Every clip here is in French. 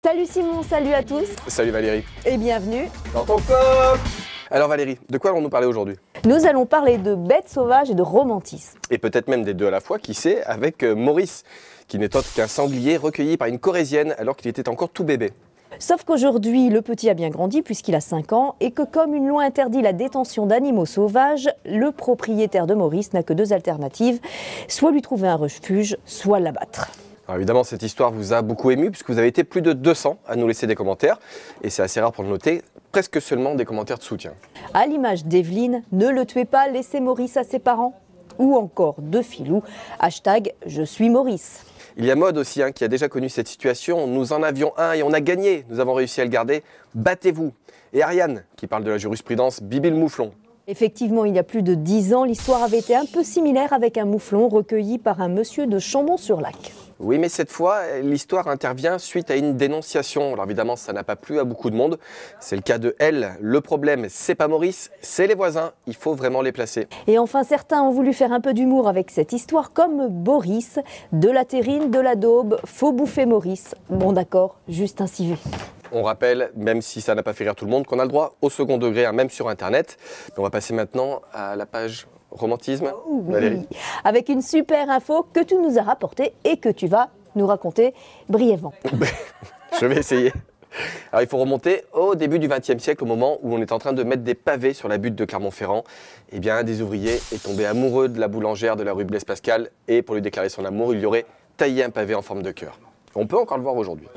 Salut Simon, salut à tous. Salut Valérie. Et bienvenue Dans ton pop. Alors Valérie, de quoi allons-nous parler aujourd'hui? Nous allons parler de bêtes sauvages et de romantisme. Et peut-être même des deux à la fois, qui sait, avec Maurice, qui n'est autre qu'un sanglier recueilli par une Corésienne alors qu'il était encore tout bébé. Sauf qu'aujourd'hui, le petit a bien grandi puisqu'il a 5 ans et que comme une loi interdit la détention d'animaux sauvages, le propriétaire de Maurice n'a que deux alternatives, soit lui trouver un refuge, soit l'abattre. Alors évidemment, cette histoire vous a beaucoup ému puisque vous avez été plus de 200 à nous laisser des commentaires. Et c'est assez rare pour le noter, presque seulement des commentaires de soutien. À l'image d'Evelyne, ne le tuez pas, laissez Maurice à ses parents. Ou encore de Philou, hashtag je suis Maurice. Il y a Maud aussi qui a déjà connu cette situation. Nous en avions un et on a gagné. Nous avons réussi à le garder. Battez-vous. Et Ariane qui parle de la jurisprudence Bibi le mouflon. Effectivement, il y a plus de 10 ans, l'histoire avait été un peu similaire avec un mouflon recueilli par un monsieur de Chambon-sur-Lac. Oui, mais cette fois, l'histoire intervient suite à une dénonciation. Alors évidemment, ça n'a pas plu à beaucoup de monde. C'est le cas de elle. Le problème, c'est pas Maurice, c'est les voisins. Il faut vraiment les placer. Et enfin, certains ont voulu faire un peu d'humour avec cette histoire, comme Boris, de la terrine, de la daube, faut bouffer Maurice. Bon d'accord, juste un civet. On rappelle, même si ça n'a pas fait rire tout le monde, qu'on a le droit au second degré, même sur Internet. On va passer maintenant à la page romantisme. Oh, oui. Valérie. Avec une super info que tu nous as rapportée et que tu vas nous raconter brièvement. Je vais essayer. Alors il faut remonter au début du XXe siècle, au moment où on est en train de mettre des pavés sur la butte de Clermont-Ferrand. Eh bien, un des ouvriers est tombé amoureux de la boulangère de la rue Blaise Pascal et pour lui déclarer son amour, il lui aurait taillé un pavé en forme de cœur. On peut encore le voir aujourd'hui.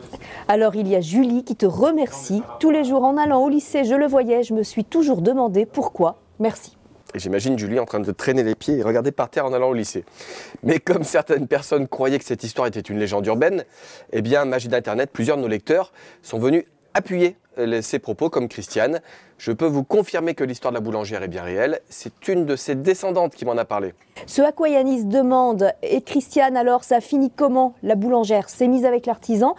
Alors il y a Julie qui te remercie. Tous les jours en allant au lycée, je le voyais, je me suis toujours demandé pourquoi. Merci. Et j'imagine Julie en train de traîner les pieds et regarder par terre en allant au lycée. Mais comme certaines personnes croyaient que cette histoire était une légende urbaine, eh bien, magie d'Internet, plusieurs de nos lecteurs sont venus appuyer ces propos comme Christiane. Je peux vous confirmer que l'histoire de la boulangère est bien réelle. C'est une de ses descendantes qui m'en a parlé. Ce à quoi Yanis demande, et Christiane alors, ça finit comment? La boulangère s'est mise avec l'artisan?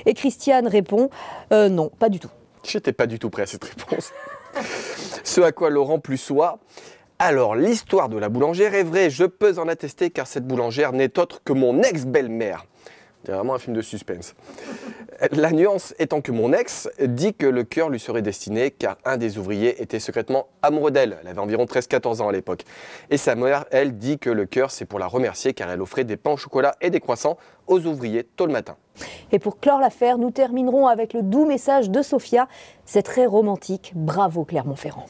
Et Christiane répond, non, pas du tout. J'étais pas du tout prêt à cette réponse. Ce à quoi Laurent Plussois, alors l'histoire de la boulangère est vraie, je peux en attester car cette boulangère n'est autre que mon ex-belle-mère. C'est vraiment un film de suspense. La nuance étant que mon ex dit que le cœur lui serait destiné car un des ouvriers était secrètement amoureux d'elle. Elle avait environ 13-14 ans à l'époque. Et sa mère, elle, dit que le cœur c'est pour la remercier car elle offrait des pains au chocolat et des croissants aux ouvriers tôt le matin. Et pour clore l'affaire, nous terminerons avec le doux message de Sophia. C'est très romantique, bravo Clermont-Ferrand.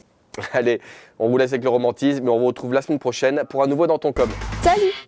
Allez, on vous laisse avec le romantisme et on vous retrouve la semaine prochaine pour un nouveau Dans ton com. Salut!